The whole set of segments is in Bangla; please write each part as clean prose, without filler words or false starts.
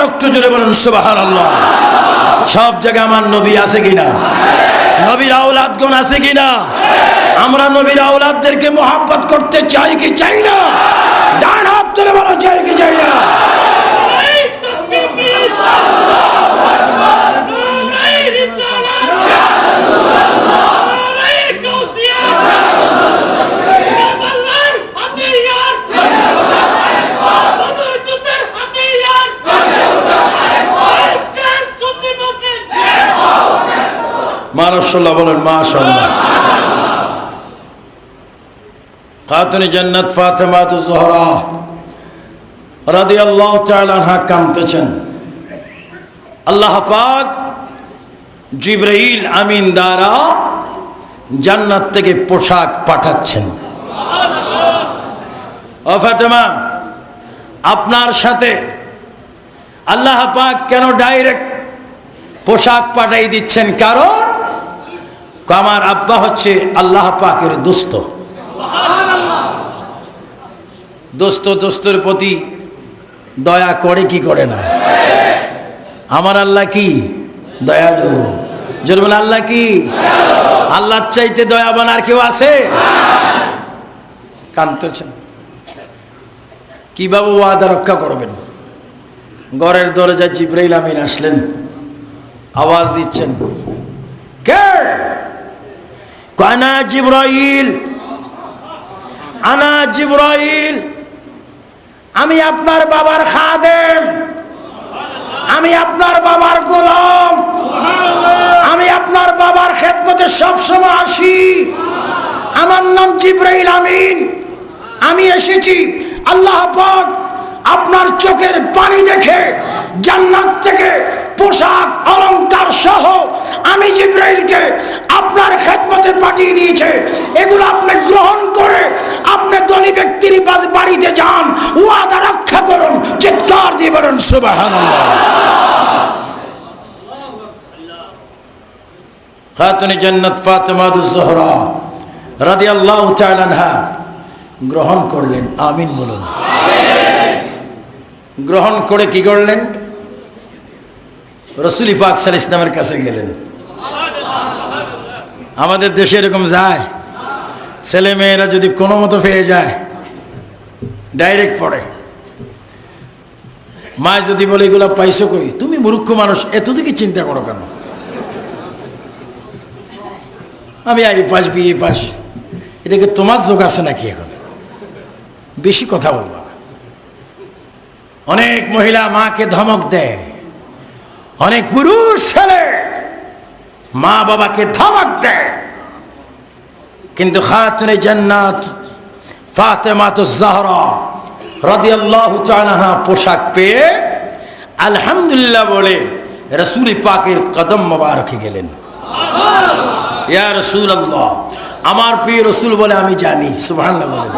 একটু জোরে বলুন সুবহানাল্লাহ। সব জায়গায় আমার নবী আছে কিনা? নবীর আওলাদগণ আছে কিনা? আমরা নবীর আওলাদদেরকে মোহাব্বত করতে চাই কি চাই না? ডান হাত তুলে বলো, চাই কি চাই না? মাশাআল্লাহ বলেন মাশাআল্লাহ। খাতুনে জান্নাত ফাতেমাতুজ জোহরা রাদিয়াল্লাহু তাআলা আনহা কাঁদতেছেন। আল্লাহ পাক জিবরাইল আমিন দ্বারা জান্নাত থেকে পোশাক পাঠাচ্ছেন। ও ফাতেমা, আপনার সাথে আল্লাহ পাক কেন ডাইরেক্ট পোশাক পাঠাই দিচ্ছেন? কারণ আমার আব্বা হচ্ছে আল্লাহ পাকের দোস্ত। দোস্ত দোস্তের প্রতি দয়া করে কি করে না? আমার আল্লাহ কি দয়ালু? জোরে বলে আল্লাহ কি? আল্লাহর চাইতে দয়াবান আর কেউ আছে? কাঁদতেছেন। কিভাবে ওয়াদা রক্ষা করবেন? ঘরের দরজায় জিবরাইল আমিন আসলেন, আওয়াজ দিচ্ছেন, কে? আনা জিবরাইল, আনা জিবরাইল, আমি আপনার বাবার খাদেম, আমি আপনার বাবার গোলাম, আমি আপনার বাবার খেদমতে সবসময় আসি। আমার নাম জিবরাইল আমিন। আমি এসেছি আল্লাহ পাক আপনার চোখের পানি দেখে জান্নাত থেকে পোশাক অলংকার সহ আমি জিবরাইলকে আপনার খেদমতে পাঠিয়ে দিয়েছে। এগুলো আপনি গ্রহণ করে আপনি ধনী ব্যক্তির বাড়িতে যান, ওয়াদা রক্ষা করুন। চিৎকার দিয়ে বলুন সুবহানাল্লাহ। খাতুনে জান্নাত ফাতেমাতুজ জোহরা রাদিয়াল্লাহু তাআলা আনহা গ্রহণ করলেন। আমিন বলুন। গ্রহণ করে কি করলেন? রাসূল পাক সাল্লাল্লাহু আলাইহি ওয়াসাল্লামের কাছে গেলেন। আমাদের দেশে এরকম যায়, ছেলে মেয়েরা যদি কোনো মতো পেয়ে যায় ডাইরেক্ট পড়ে। মা যদি বলে এগুলা পাইছো কই? তুমি মূর্খ মানুষ, এত দিকে চিন্তা করো কেন? আমি এই পাস বিয়ে পাস, এটাকে তোমার যোগ আছে নাকি? এখন বেশি কথা বলবা। অনেক মহিলা মাকে ধমক দেয়, অনেক পুরুষ ছেলে মা বাবাকে ধমক দেয়। কিন্তু খাতুনে জান্নাত ফাতেমাতুজ জোহরা রাদিয়াল্লাহু তাআলা আনহা পোশাক পেয়ে আলহামদুলিল্লাহ বলে রাসূল পাকের কদম মোবারকে গেলেন। ইয়া রাসূলুল্লাহ, আমার প্রিয় রাসূল বলে আমি জানি। সুবহানাল্লাহ বলেন।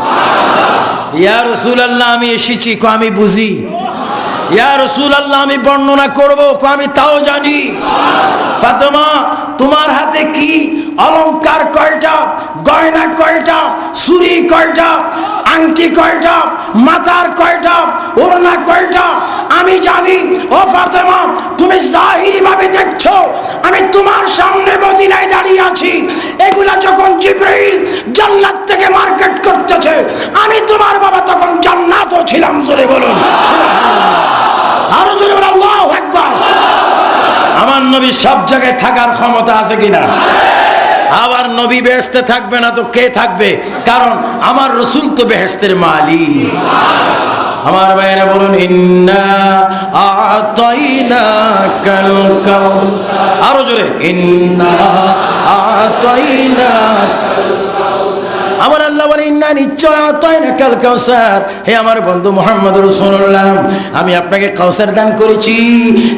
ইয়া রাসূলুল্লাহ, আমি এসেছি, আমি বুঝি। ইয়া রাসূলুল্লাহ, আমি বর্ণনা করব, আমি তাও জানি। ফাতেমা, তোমার হাতে কি অলংকার কয়টা, গয়না কয়টা, চুরি কয়টা, আংটি কয়টা, মাথার কয়টা, ওড়না কয়টা, আমি জানি। ও ফাতেমা, তুমি জাহিরি ভাবে দেখছো আমি তোমার সামনে মদিনায় দাঁড়িয়ে আছি। এগুলা যখন জিবরাইল জান্নাত থেকে মার্কেট করতেছে, আমি তোমার বাবা তখন জান্নাতও ছিলাম। জোরে বলুন আরো জোরে বলুন আল্লাহু আকবার। আমার নবী সব জায়গায় থাকার ক্ষমতা আছে কিনা? আবার নবী বেহেশতে থাকবে না তো কে থাকবে? কারণ আমার রাসূল তো বেহেশতের মালিক। আমার ভাইরা বলুন, ইন্না আতাইনাকাল কাউসার। আরো জোরে, ইন্না আতাইনাকাল কাউসার। আমার আল্লাহ বলে, ইন্না নিশ্চয় আতাইনাকাল কাউসার। হে আমার বন্ধু মুহাম্মদ রাসূলুল্লাহ, আমি আপনাকে কাউসার দান করেছি।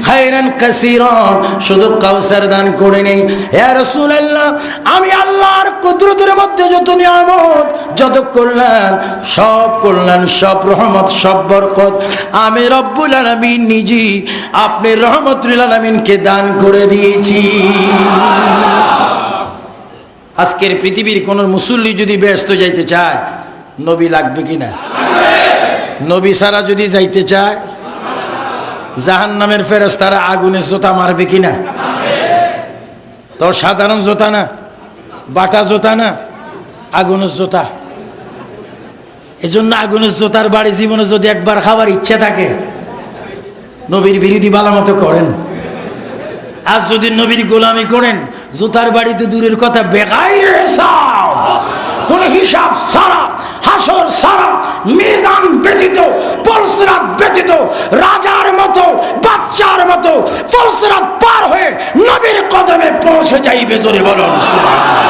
খায়রান কাসীরান, শুধু কাউসার দান করে নেই। হে রাসূলুল্লাহ, আমি আল্লাহর কুদরতের মধ্যে যত নিয়ামত, যত কল্যাণ, সব রহমত, সব বরকত আমি রব্বুল আলামিন নিজে আপনি রহমতুল আলামিনকে দান করে দিয়েছি। আজকের পৃথিবীর কোন মুসল্লি যদি ব্যস্ত যাইতে চায়, নবী লাগবে কিনা? নবী সারা যদি যাইতে চায়, জাহান্নামের ফেরেশতারা আগুনের জোতা মারবে কিনা? তো সাধারণ জোতা না, বাটা জোতা না, আগুনের জোতা। এজন্য আগুনের জোতার বাড়ি জীবনে যদি একবার খাবার ইচ্ছা থাকে নবীর বিরোধী ভালো মতো করেন। আর যদি নবীর গোলামি করেন জুতার বাড়িতে দূরের কথা, বেগাইরে হিসাব, কোন হিসাব সারা, হাসর সারা, মিজান ব্যতীত, পলসরাত ব্যতীত, রাজার মতো বাচ্চার মতো পলসরাত পার হয়ে নবীর কদমে পৌঁছে যাইবে। জোরে বলুন সুবহানাল্লাহ।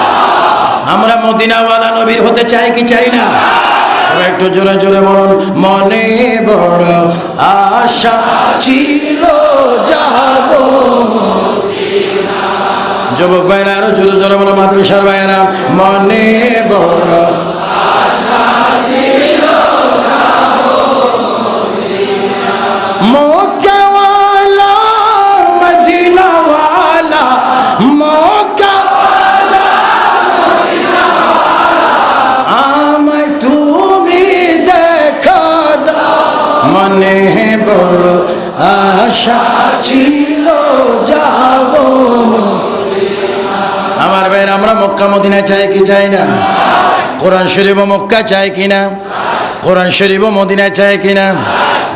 আমরা মদিনাওয়ালা নবীর হতে চাই কি চাই না? একটু জোরে জোরে বলুন। মনে বড় আশা ছিল যাব মদিনা। যুবক ভাইরা আরো জোরে জোরে বলো, মাদ্রাসার ভাইরা, মনে বড় আশা ছিল যাব মদিনা। মক্কাওয়ালা মদিনাওয়ালা, মক্কাওয়ালা মদিনাওয়ালা, আমায় তুমি দেখা দাও। মনে বড় আশা ছিল যাব। আমার ভাইয়ের, আমরা মক্কা মদিনা চাই কি চাই না? কোরআন শরীফ মক্কা চাই কিনা? কোরআন শরীফ মদিনা চাই কিনা?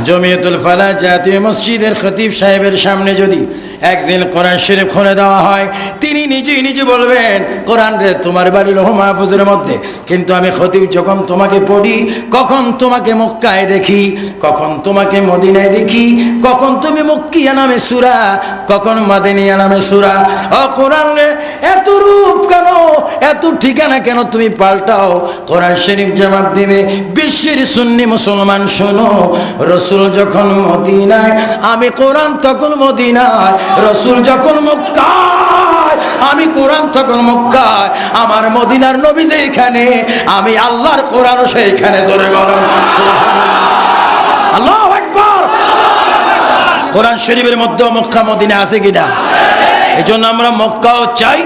জমিয়তুল ফালাহ জাতীয় মসজিদের খতিব সাহেবের সামনে যদি একদিন কোরআন শরীফ খুলে দেওয়া হয়, তিনি নিজে বলবেন, কোরআন রে তোমার বাড়ি লৌহ মাহফুজের মধ্যে, কিন্তু আমি খতিব যখন তোমাকে পড়ি, কখন তোমাকে মক্কায় দেখি, কখন তোমাকে মদিনায় দেখি, কখন তুমি মক্কিয়া নামে সূরা, কখন মাদিনিয়া নামে সূরা। ও কোরআন রে, এত রূপ কেন, এত ঠিকানা কেন তুমি পাল্টাও? কোরআন শরীফ জবাব দিবে, বিশ্বের সুন্নি মুসলমান শোনো, রসুল যখন মদিনায়, আমি কোরআন তখন মদিনায়, রসুল যখন মক্কায়, আমি কোরআন তখন মক্কায়, আমার মদিনার নবী যেখানে, আমি আল্লাহর কোরআনও সেইখানে। জোরে বলো সুবহানাল্লাহ, আল্লাহু আকবার। কোরআন শরীফের মধ্যে মক্কা মদিনা আছে কিনা? এই জন্য আমরা মক্কাও চাই,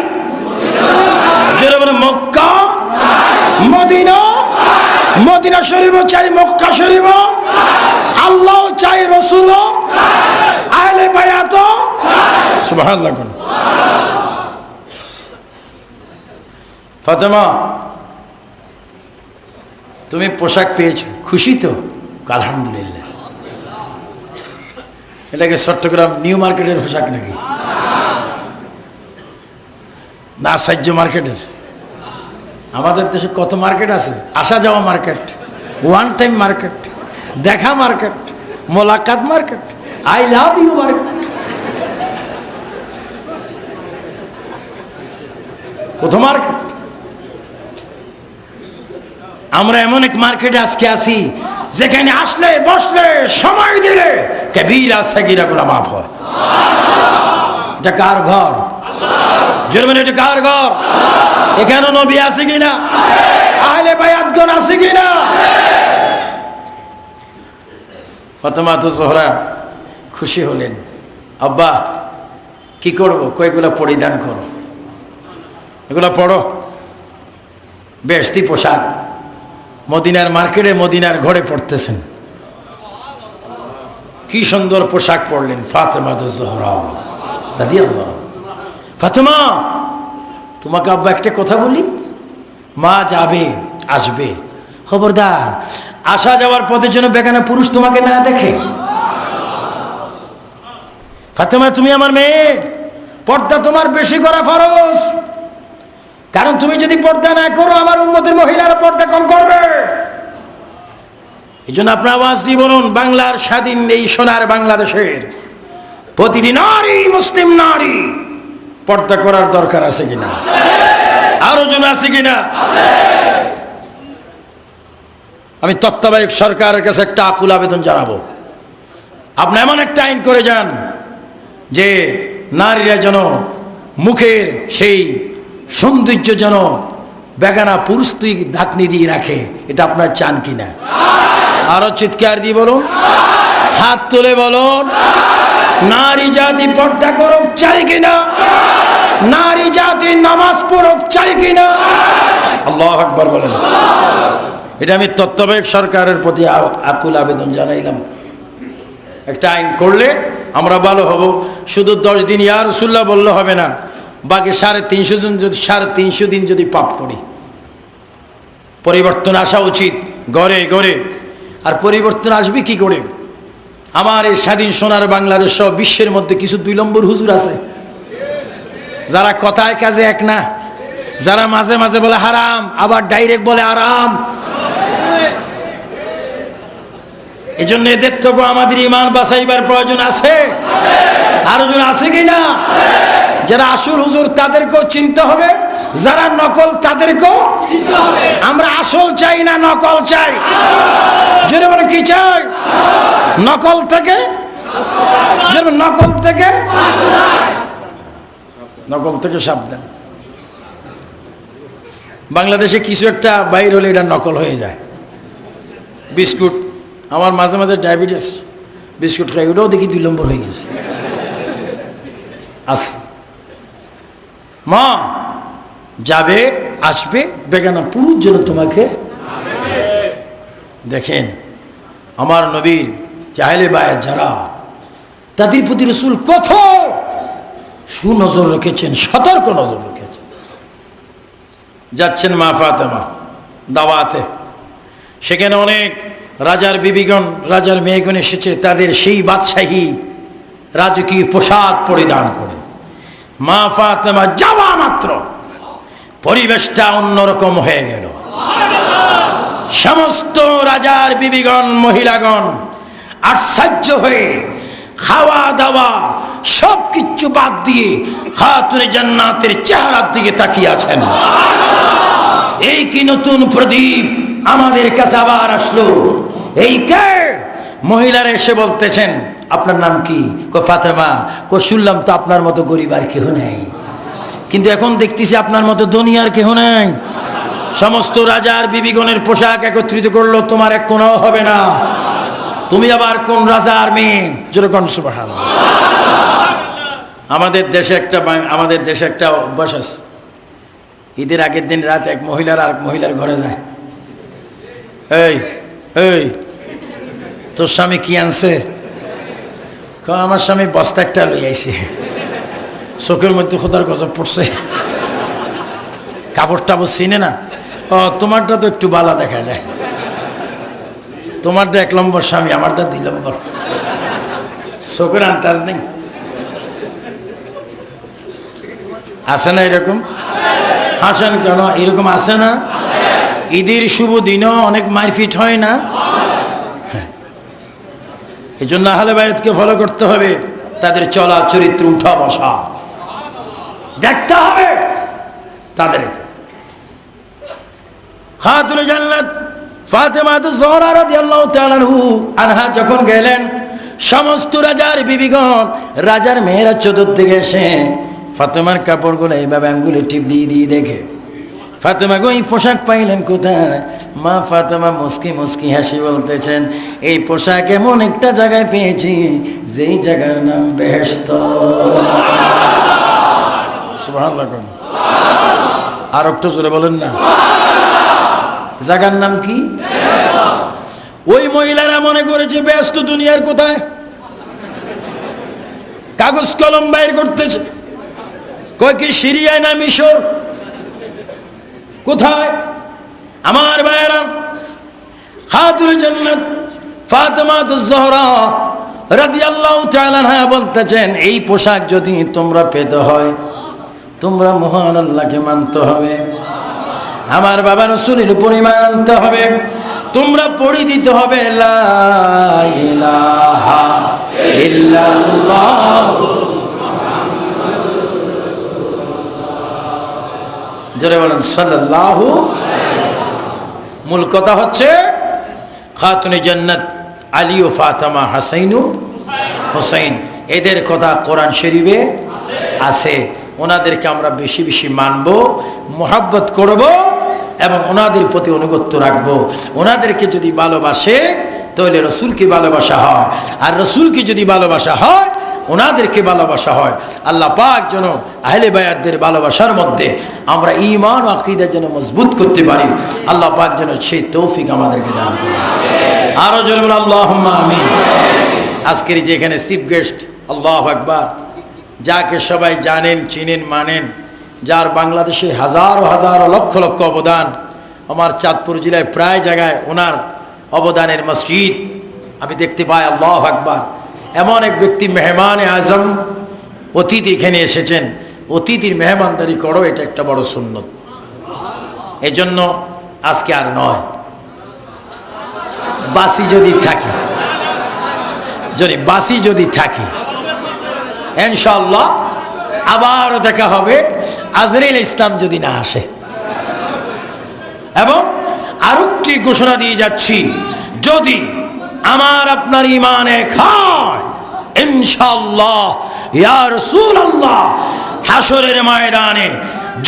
জোরে বলো মক্কা মদিনা, মদিনা শরীফও চাই, মক্কা শরীফও, আল্লাহ চাই, রসুলও, আহলে বায়াতও। সুবহানাল্লাহ। ফাতেমা, তুমি পোশাক পেয়েছো, খুশি তো? আলহামদুলিল্লাহ। এটাকে চট্টগ্রাম নিউ মার্কেটের পোশাক নাকি? না, সাহায্য মার্কেটের। আমাদের দেশে কত মার্কেট আছে, আসা যাওয়া মার্কেট, ওয়ান টাইম মার্কেট, দেখা মার্কেট, মোলাকাত market, I love you market. কত মার্কেট। আমরা এমন এক মার্কেটে আজকে আছি যেখানে আসলে বসলে সময় দিলে কবিরা সগীরা গুনাহ মাফ হয়। এটা কার ঘর? জেরমান, এটা কার ঘর? এখানে নবী আছে কিনা? আহলে বায়াতগণ আছে কিনা? ফাতেমা তো জোহরা খুশি হলেন, আব্বা কি করব? কয়েকগুলো পরিধান করো, এগুলো পড়ো। বেশতি পোশাক মদিনার মার্কেটে, মদিনার ঘরে পড়তেছেন। কি সুন্দর পোশাক পরলেন ফাতেমা তো জোহরা রাদিয়াল্লাহু। ফাতেমা, তোমাকে আব্বা একটা কথা বলি, মা যাবে আসবে, খবরদার আসা যাওয়ার পথের জন্য বেগানা পুরুষ তোমাকে না দেখে। ফাতেমা, তুমি আমার মেয়ে, পর্দা তোমার বেশি করা ফরজ, কারণ তুমি যদি পর্দা না করো আমার উম্মতের মহিলারা পর্দা কম করবে। এই জন্য আপনার আওয়াজ দিয়ে বলুন, বাংলার স্বাধীন এই সোনার বাংলাদেশের প্রতিটি নারী, মুসলিম নারী পর্দা করার দরকার আছে কিনা? আরো জন আছে কিনা? আমি তত্ত্বাবধায়ক সরকারের কাছে একটা আকুল আবেদন জানাবো, আপনি এমন একটা আইন করে যান যে নারীরা যেন মুখের সেই সৌন্দর্য যেন বেগানা পুরুষ তুই ঢাকনি দিয়ে রাখে। এটা আপনার চান কিনা? আরো চিৎকার দিয়ে বলুন, হাত তুলে বলুন, নারী জাতি পর্দা করুক চাই কিনা? নারী জাতি নামাজ পড়ুক চাই কিনা? আল্লাহু আকবার বলেন। এটা আমি তত্ত্বাবধায়ক সরকারের প্রতি আকুল আবেদন জানাইলাম, একটা আইন করলে আমরা ভালো হব। শুধু 10 দিন ইয়া রাসূলুল্লাহ বললে হবে না, বাকি 350 জন যদি 350 দিন যদি পাপ করি। পরিবর্তন আসা উচিত ঘরে ঘরে। আর পরিবর্তন আসবে কি করে? আমার এই স্বাধীন সোনার বাংলাদেশ সহ বিশ্বের মধ্যে কিছু 2 নম্বর হুজুর আছে, যারা কথায় কাজে এক না, যারা মাঝে মাঝে বলে হারাম আবার ডাইরেক্ট বলে আরাম। এই জন্য এদের থেকে আমাদের ইমান বাঁচাইবার প্রয়োজন আছে। আরো জন আছে কিনা? যারা আসল হুজুর তাদেরকেও চিনতে হবে, যারা নকল তাদেরকেও চিনতে হবে। আমরা আসল চাই না নকল চাই। যারা বলে কি চাই? নকল থেকে, নকল থেকে সাবধান। বাংলাদেশে কিছু একটা বাইর হলে এটা নকল হয়ে যায়। বিস্কুট, আমার মাঝে মাঝে ডায়াবেটিস, বিস্কুট খাই, ওটাও দেখি 2 নম্বর হয়ে গেছে। আস মা যাবে আসবে, বেগানা পুরুষ যেন তোমাকে দেখেন। আমার নবীর জাহেলে বায়াত যারা, তাদের প্রতি রাসূল কত সুনজর রেখেছেন, সতর্ক নজর রেখেছেন। যাচ্ছেন মা ফাতেমা দাওয়াতে, সেখানে অনেক রাজার বিবিগণ, রাজার মেয়েগণ এসেছে, তাদের সেই বাদশাহী রাজকীয় পোশাক পরিধান করে। মা ফাতেমা যাওয়া মাত্র পরিবেশটা অন্যরকম হয়ে গেল। সমস্ত রাজার বিবিগণ, মহিলাগণ আশ্চর্য হয়ে খাওয়া দাওয়া সব কিছু বাদ দিয়ে খাতুনে জান্নাতের চেহারার দিকে তাকিয়ে আছেন। এই কি নতুন প্রদীপ আমাদের কাছে আবার আসলো? এই কে? মহিলারা এসে বলতেছেন আপনার নাম কি? কো ফাতেমা। কো শুনলাম তো আপনার মতো গরিব আর কেহ নেই, কিন্তু এখন দেখতেছি আপনার মতো দুনিয়ার কেহ নাই। সমস্ত রাজার বিবিগণের পোশাক একত্রিত করলো, তোমার এক কোনাও হবে না। তুমি আবার কোন রাজার মেয়ে? যেরকম সুবহানাল্লাহ। আমাদের দেশে একটা অভ্যাস আছে, ঈদের আগের দিন রাত এক মহিলার আর মহিলার ঘরে যায়। এই এই তোর স্বামী কি আনছে? আমার স্বামী বস্তা একটা লই আইছে, চোখের মধ্যে খোদার গজব পড়ছে, কাপড় টাপড় চিনে না। ও তোমারটা তো একটু বালা দেখা যায়, তোমারটা 1 নম্বর স্বামী, আমারটা 2 নম্বর। চোখের আন্দাজ নেই। আছে না এরকম? হাসেন কেন? এরকম আছে না? ঈদের শুভ দিনও অনেক মারপিট হয় না? এই জন্য আহলে বায়াতকে ফলো করতে হবে, তাদের চলা চরিত্র, উঠা বসা দেখতে হবে তাদেরকে। খাতুনে জান্নাত ফাতেমা যহরা রাদিয়াল্লাহু তাআলা আনহা যখন গেলেন, সমস্ত রাজার বিবিগণ, রাজার মেয়েরা চতুর্দিকে এসে ফাতেমার কাপড়গুলো এইভাবে আঙ্গুলে টিপ দিয়ে দিয়ে দেখে, ফাতেমা গো এই পোশাক পাইলেন কোথায়? মা ফাতেমা মুস্কি মুস্কি হাসি বলতেছেন, এই পোশাক এমন একটা জায়গায় পেয়েছি যেই জায়গার নাম বেহেশত। সুবহানাল্লাহ। আর একটু জোরে বলেন না, জায়গার নাম কি? ওই মহিলারা মনে করেছে ব্যস্ত দুনিয়ার কোথায়, কাগজ কলম বাইর করতেছে, কয় কি সিরিয়ায় না মিশর? কোথায়? আমার ভাইয়েরা, খাতুনে জান্নাত ফাতেমা যহরা রাদিয়াল্লাহু তাআলা আনহা বলতেছেন, এই পোশাক যদি তোমরা পেতে হয়, তোমরা মহান আল্লাহকে মানতে হবে, আমার বাবা রাসূলের উপরে মানতে হবে, তোমরা পড়ে দিতে হবে লা ইলাহা ইল্লাল্লাহ। জোরে বলেন সাল্লাল্লাহু। মূল কথা হচ্ছে খাতুনে জান্নাত আলী ও ফাতেমা, হাসাইন ও হুসাইন, এদের কথা কোরআন শরীফে আছে। ওনাদেরকে আমরা বেশি বেশি মানব, মোহাব্বত করব এবং ওনাদের প্রতি অনুগত্য রাখবো। ওনাদেরকে যদি ভালোবাসে তাহলে রসুলকে ভালোবাসা হয়, আর রসুলকে যদি ভালোবাসা হয় ওনাদেরকে ভালোবাসা হয়। আল্লাহ পাক যেন আহলে বায়াতদের ভালোবাসার মধ্যে আমরা ঈমান ও আকীদা যেন মজবুত করতে পারি, আল্লাহ পাক যেন সেই তৌফিক আমাদেরকে দান করেন। আরো জোরে বলুন আল্লাহুম্মা আমিন। আজকের যে এখানে চিফ গেস্ট আল্লাহু আকবার। যাকে সবাই জানেন, চিনেন, মানেন, যার বাংলাদেশে হাজারো হাজারো লক্ষ লক্ষ অবদান, আমার চাঁদপুর জেলায় প্রায় জায়গায় ওনার অবদানের মসজিদ আমি দেখতে পাই। আল্লাহু আকবার। এমন এক ব্যক্তি মেহমান আজম, অতিথি এখানে এসেছেন, অতিথির মেহমানদারি করো, এটা একটা বড় সুন্নত। এজন্য আজকে আর নয়, বাসি যদি থাকে, যদি থাকে ইনশাআল্লাহ আবার দেখা হবে, আজরাইল ইসলাম যদি না আসে। এবং আরেকটি ঘোষণা দিয়ে যাচ্ছি, যদি আমার আপনার ইমানে খায় ইনশাআল্লাহ ইয়া রাসূলুল্লাহ, হাসরের ময়দানে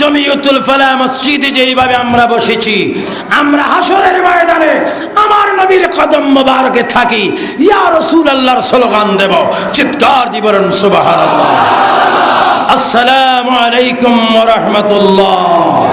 জমিয়তুল ফালাহ মসজিদে যেইভাবে আমরা বসেছি, আমরা হাসরের ময়দানে আমার নবীর কদম মোবারকে থাকি, ইয়া রাসূলুল্লাহর স্লোগান দেব, চিৎকার দিব সুবহানাল্লাহ। আসসালামু আলাইকুম ওয়া রাহমাতুল্লাহ।